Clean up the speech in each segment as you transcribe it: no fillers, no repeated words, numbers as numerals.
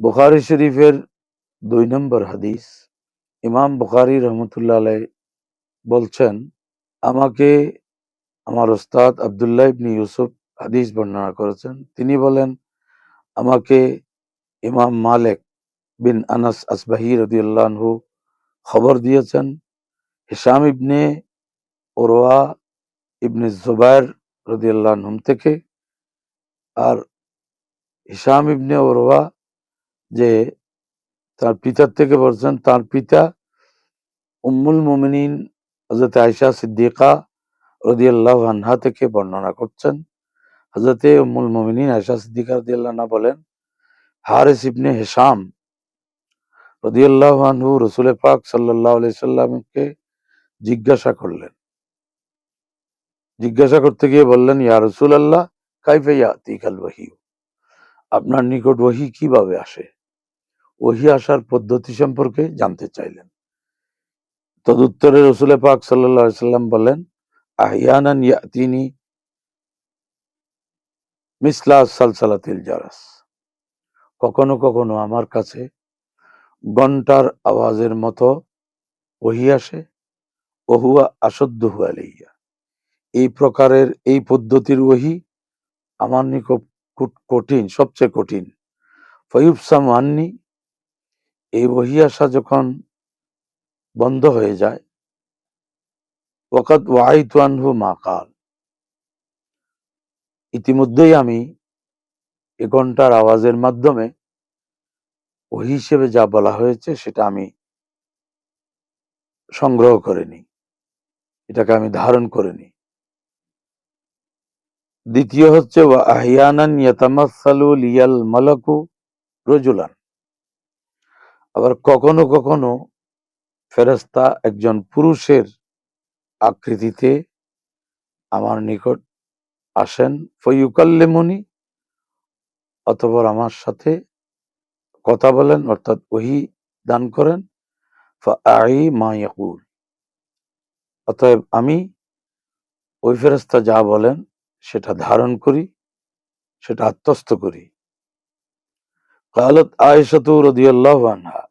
বুখারী শরীফের ২ নম্বর হাদিস। ইমাম বুখারী রহমতুল্লাহ আলাইহ বলছেন, আমাকে আমার ওস্তাদ আব্দুল্লাহ ইবনে ইউসুফ হাদিস বর্ণনা করেছেন। তিনি বলেন, আমাকে ইমাম মালিক বিন আনাস আসবাহী রাদিয়াল্লাহু আনহু খবর দিয়েছেন, হিশাম ইবনে উরওয়া ইবনে জুবায়ের রাদিয়াল্লাহু আনহুম থেকে। আর হিশাম ইবনে উরওয়া যে তার পিতার থেকে বলছেন, তার পিতা উম্মুল মুমিনিন হযরত আয়েশা সিদ্দিকা রাদিয়াল্লাহু আনহা থেকে বর্ণনা করছেন। হযরতে উম্মুল মুমিনিন আয়েশা সিদ্দিকা রাদিয়াল্লাহু আনহা বলেন, হারিস ইবনে হিশাম রাদিয়াল্লাহু আনহু রাসূল পাক সাল্লাল্লাহু আলাইহি সাল্লামকে জিজ্ঞাসা করতে গিয়ে বললেন, ইয়া রাসূলুল্লাহ কাইফা ইয়াতিকাল ওয়াহী, আপনার নিকট ওহী কিভাবে আসে? ওহী আসার পদ্ধতি সম্পর্কে জানতে চাইলেন। তদুত্তরে রাসূল পাক সাল্লাল্লাহু আলাইহি সাল্লাম বলেন, আহইয়ানান ইয়াতিনি মিসলা সালসালাতিল জারাস, কখনো কখনো আমার কাছে ঘন্টার আওয়াজের মতো ওহী আসে। ওহুয়া আসাদ্দুহু আলাইয়া, এই প্রকারের এই পদ্ধতির ওহী আমার নিকট কঠিন, সবচেয়ে কঠিন। ফায়ুবসামু আন্নি, এই ওহী আসা যখন বন্ধ হয়ে যায়, ওয়াকাদ ওয়াইতু আনহু মা কাল, ইতিমধ্যেই আমি এ ঘন্টার আওয়াজের মাধ্যমে ওহী হিসেবে যা বলা হয়েছে সেটা আমি সংগ্রহ করে নিই, এটাকে আমি ধারণ করে নিই। দ্বিতীয় হচ্ছে ওয়া আহইয়ানান ইয়াতামাসসালু লিয়াল মালাকু রাজুলান, আবার কখনো কখনো ফেরেশতা একজন পুরুষের আকৃতিতে আমার নিকট আসেন। ফায়ুকাল্লিমুনি, অতঃপর আমার সাথে কথা বলেন, অর্থাৎ ওহী দান করেন। ফাআই মা ইয়াকুল, অতএব আমি ওই ফেরেশতা যা বলেন সেটা ধারণ করি, সেটা আত্মস্থ করি। ক্বালাত আয়েশাতু রাদিয়াল্লাহু আনহা,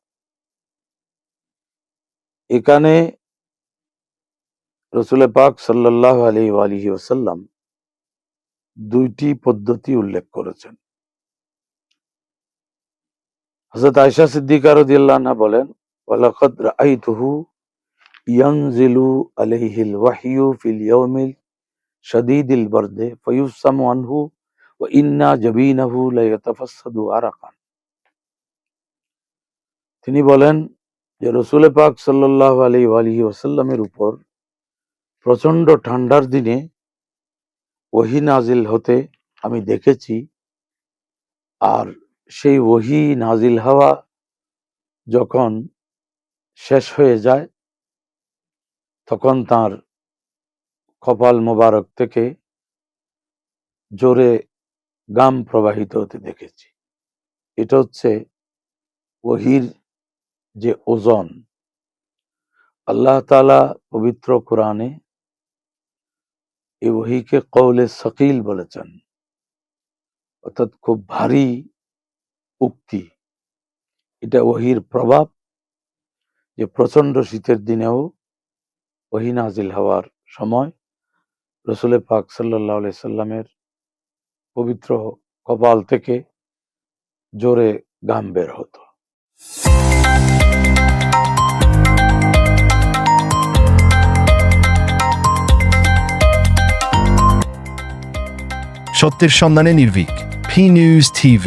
এখানে রাসূল পাক সাল্লাল্লাহু আলাইহি ওয়া আলিহি ওয়াসাল্লাম দুইটি পদ্ধতি উল্লেখ করেছেন। হযরত আয়েশা সিদ্দিকা রাদিয়াল্লাহু আনহা বলেন, ওয়ালাকাদ রাআইতুহু ইয়ানজিলু আলাইহিল ওয়াহয়ু ফিল ইয়াউমিল শাদীদিল বারদি ফায়ুসামু আনহু ওয়া ইন্না জাবিনাহু লায়াতাফাসসাদু আরাকান। তিনি বলেন যে রাসূল পাক সাল্লাল্লাহু আলাইহি ওয়া আলিহি ওয়াসাল্লামের উপর প্রচন্ড ঠান্ডার দিনে ওহী নাজিল হতে আমি দেখেছি। আর সেই ওহী নাজিল হওয়া যখন শেষ হয়ে যায়, তখন তার কপাল মোবারক থেকে জোরে গাম প্রবাহিত হতে দেখেছি। এটা হচ্ছে ওহীর যে ওজন। আল্লাহ তাআলা পবিত্র কোরআনে এই ওহীকে কওলে সকিল বলেছেন, অর্থাৎ খুব ভারী উক্তি। এটা ওহীর প্রভাব যে প্রচন্ড শীতের দিনেও ওহী নাজিল হওয়ার সময় রাসূল পাক সাল্লাল্লাহু আলাইহি সাল্লামের পবিত্র কপাল থেকে জোরে ঘাম বের হতো। সত্যের সন্ধানে নির্ভীক, P News TV।